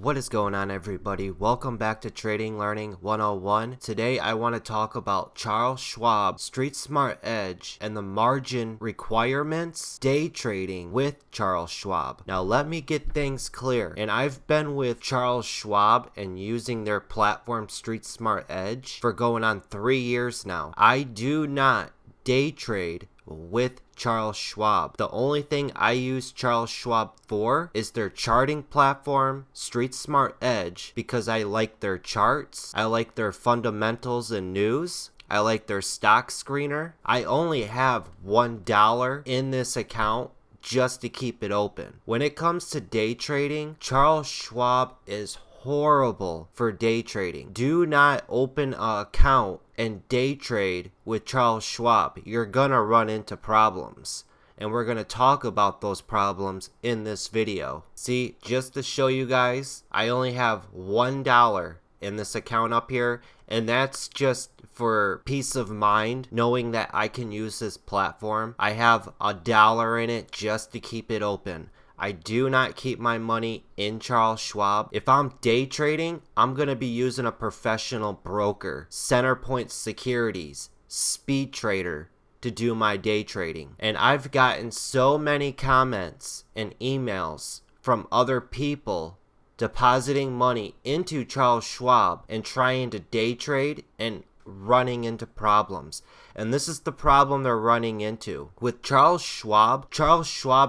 What is going on, everybody? Welcome back to Trading Learning 101. Today I want to talk about Charles Schwab, Street Smart Edge, and the margin requirements, day trading with Charles Schwab. Now let me get things clear. And I've been with Charles Schwab and using their platform Street Smart Edge for going on 3 years now. I do not day trade with Charles Schwab. The only thing I use Charles Schwab for is their charting platform, Street Smart Edge, because I like their charts, I like their fundamentals and news, I like their stock screener. I only have $1 in this account just to keep it open. When it comes to day trading, Charles Schwab is horrible for day trading. Do not open an account and day trade with Charles Schwab. You're gonna run into problems, and we're gonna talk about those problems in this video. See, just to show you guys, I only have $1 in this account up here, and that's just for peace of mind, knowing that I can use this platform. I have $1 in it just to keep it open. I do not keep my money in Charles Schwab. If I'm day trading, I'm going to be using a professional broker, Centerpoint Securities, Speed Trader, to do my day trading. And I've gotten so many comments and emails from other people depositing money into Charles Schwab and trying to day trade and running into problems. And this is the problem they're running into. With Charles Schwab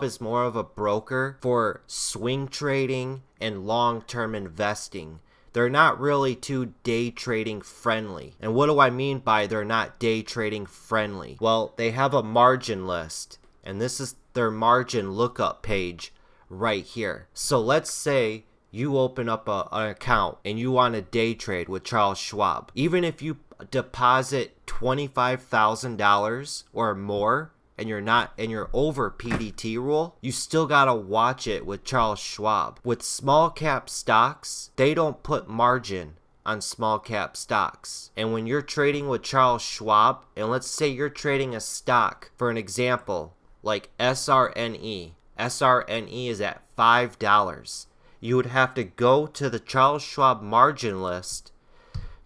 is more of a broker for swing trading and long-term investing. They're not really too day trading friendly. And what do I mean by they're not day trading friendly? Well, they have a margin list, and this is their margin lookup page right here. So let's say you open up an account and you want to day trade with Charles Schwab. Even if you deposit $25,000 or more and you're over PDT rule, you still gotta watch it with Charles Schwab. With small cap stocks, they don't put margin on small cap stocks. And when you're trading with Charles Schwab, and let's say you're trading a stock, for an example, like SRNE. SRNE is at $5. You would have to go to the Charles Schwab margin list,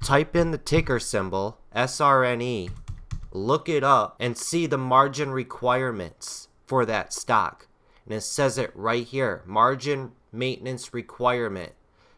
type in the ticker symbol, SRNE, look it up, and see the margin requirements for that stock. And it says it right here, margin maintenance requirement.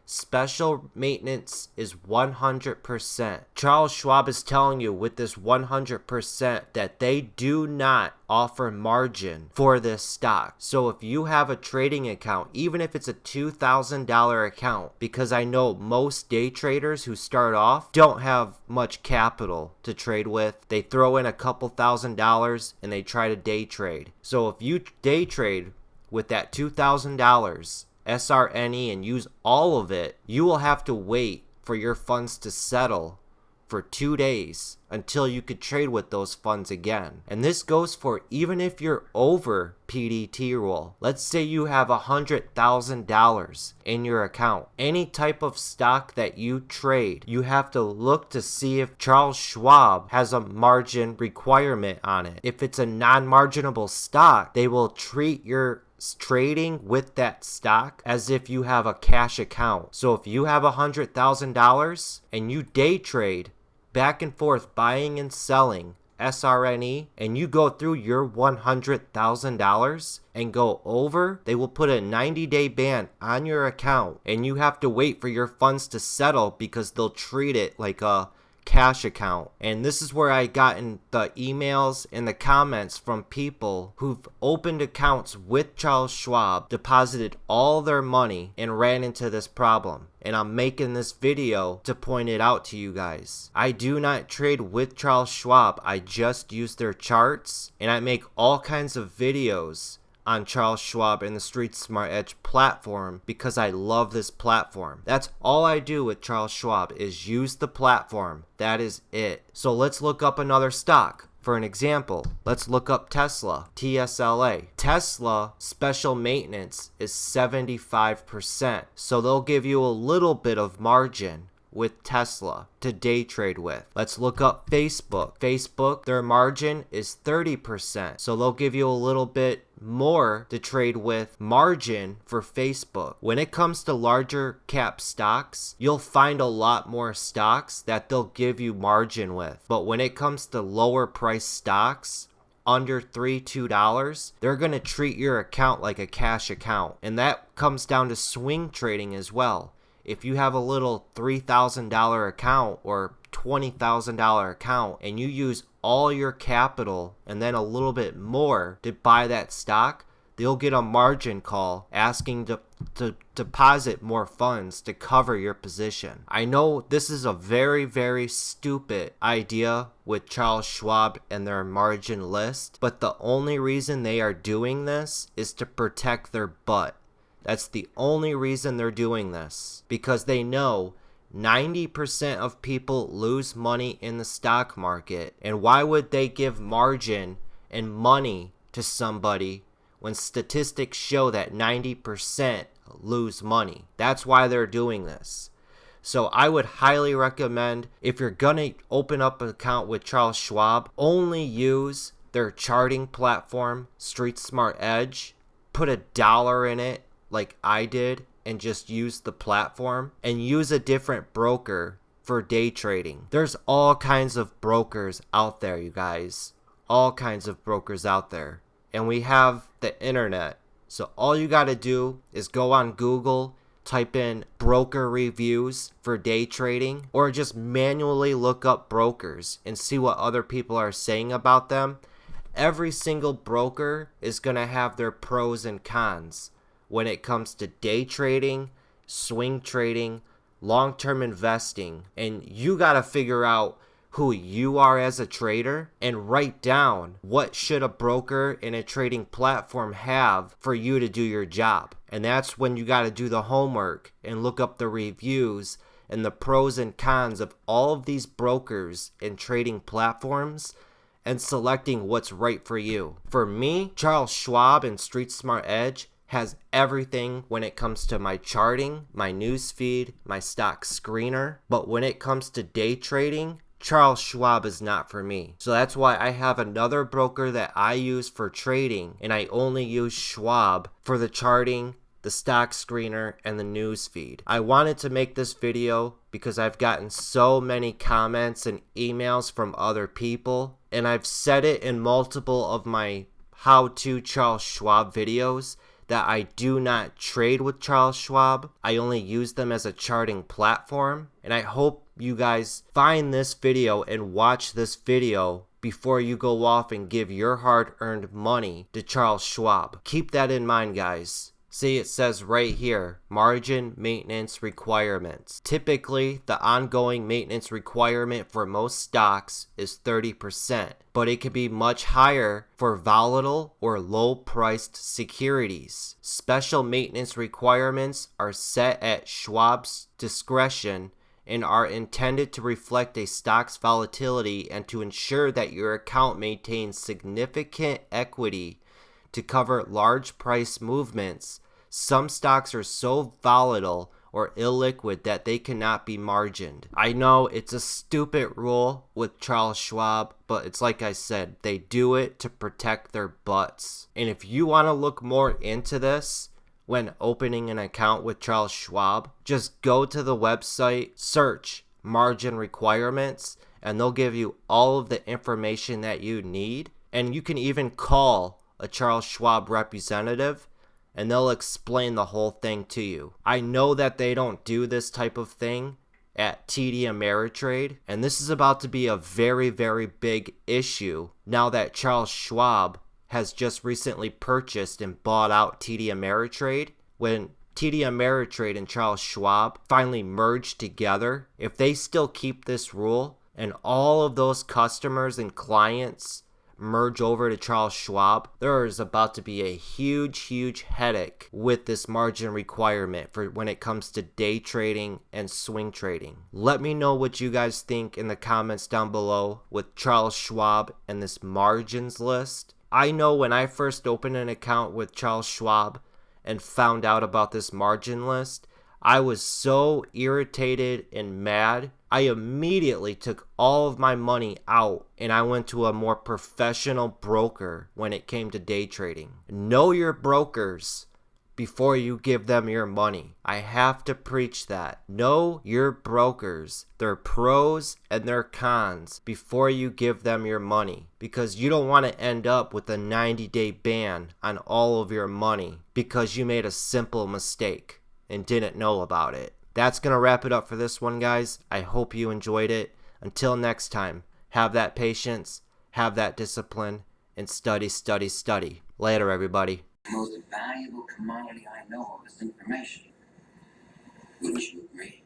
Special maintenance is 100%. Charles Schwab is telling you with this 100% that they do not offer margin for this stock. So if you have a trading account, even if it's a $2,000 account, because I know most day traders who start off don't have much capital to trade with. They throw in a couple $1,000s and they try to day trade. So if you day trade with that $2,000 SRNE and use all of it, you will have to wait for your funds to settle for 2 days until you could trade with those funds again. And this goes for even if you're over PDT rule. Let's say you have $100,000 in your account. Any type of stock that you trade, you have to look to see if Charles Schwab has a margin requirement on it. If it's a non-marginable stock, they will treat your trading with that stock as if you have a cash account. So if you have $100,000 and you day trade back and forth buying and selling SRNE and you go through your $100,000 and go over, they will put a 90-day ban on your account and you have to wait for your funds to settle because they'll treat it like a cash account. And this is where I gotten the emails and the comments from people who've opened accounts with Charles Schwab, deposited all their money, and ran into this problem. And I'm making this video to point it out to you guys. I do not trade with Charles Schwab. I just use their charts, and I make all kinds of videos on Charles Schwab and the Street Smart Edge platform because I love this platform. That's all I do with Charles Schwab is use the platform. That is it. So let's look up another stock. For an example, let's look up Tesla, TSLA. Tesla special maintenance is 75%. So they'll give you a little bit of margin with Tesla to day trade with. Let's look up Facebook. Facebook, their margin is 30%. So they'll give you a little bit more to trade with margin for Facebook. When it comes to larger cap stocks, you'll find a lot more stocks that they'll give you margin with. But when it comes to lower price stocks, under $2, they're going to treat your account like a cash account. And that comes down to swing trading as well. If you have a little $3,000 account or $20,000 account and you use all your capital and then a little bit more to buy that stock, they'll get a margin call asking to deposit more funds to cover your position. I know this is a very, very stupid idea with Charles Schwab and their margin list, but the only reason they are doing this is to protect their butt. That's the only reason they're doing this, because they know 90% of people lose money in the stock market. And why would they give margin and money to somebody when statistics show that 90% lose money? That's why they're doing this. So I would highly recommend, if you're gonna open up an account with Charles Schwab, only use their charting platform, Street Smart Edge. Put $1 in it like I did and just use the platform, and use a different broker for day trading. There's all kinds of brokers out there, you guys. All kinds of brokers out there. And we have the internet. So all you got to do is go on Google, type in broker reviews for day trading, or just manually look up brokers and see what other people are saying about them. Every single broker is going to have their pros and cons when it comes to day trading, swing trading, long-term investing. And you got to figure out who you are as a trader and write down what should a broker in a trading platform have for you to do your job. And that's when you got to do the homework and look up the reviews and the pros and cons of all of these brokers and trading platforms and selecting what's right for you. For me, Charles Schwab and Street Smart Edge has everything when it comes to my charting, my news feed, my stock screener. But when it comes to day trading, Charles Schwab is not for me. So that's why I have another broker that I use for trading, and I only use Schwab for the charting, the stock screener, and the news feed. I wanted to make this video because I've gotten so many comments and emails from other people, and I've said it in multiple of my how-to Charles Schwab videos that I do not trade with Charles Schwab. I only use them as a charting platform. And I hope you guys find this video and watch this video before you go off and give your hard-earned money to Charles Schwab. Keep that in mind, guys. See, it says right here, margin maintenance requirements. Typically, the ongoing maintenance requirement for most stocks is 30%, but it can be much higher for volatile or low-priced securities. Special maintenance requirements are set at Schwab's discretion and are intended to reflect a stock's volatility and to ensure that your account maintains significant equity to cover large price movements. Some stocks are so volatile or illiquid that they cannot be margined. I know it's a stupid rule with Charles Schwab, but it's like I said, they do it to protect their butts. And if you want to look more into this when opening an account with Charles Schwab, just go to the website, search margin requirements, and they'll give you all of the information that you need. And you can even call a Charles Schwab representative and they'll explain the whole thing to you. I know that they don't do this type of thing at TD Ameritrade, and this is about to be a very, very big issue now that Charles Schwab has just recently purchased and bought out TD Ameritrade. When TD Ameritrade and Charles Schwab finally merge together, if they still keep this rule and all of those customers and clients merge over to Charles Schwab, there is about to be a huge headache with this margin requirement for when it comes to day trading and swing trading. Let me know what you guys think in the comments down below with Charles Schwab and this margins list. I know when I first opened an account with Charles Schwab and found out about this margin list, I was so irritated and mad. I immediately took all of my money out and I went to a more professional broker when it came to day trading. Know your brokers before you give them your money. I have to preach that. Know your brokers, their pros and their cons before you give them your money, because you don't want to end up with a 90-day ban on all of your money because you made a simple mistake and didn't know about it. That's going to wrap it up for this one, guys. I hope you enjoyed it. Until next time, have that patience, have that discipline, and study, study, study. Later, everybody. The most valuable commodity I know of is information. Wouldn't you agree?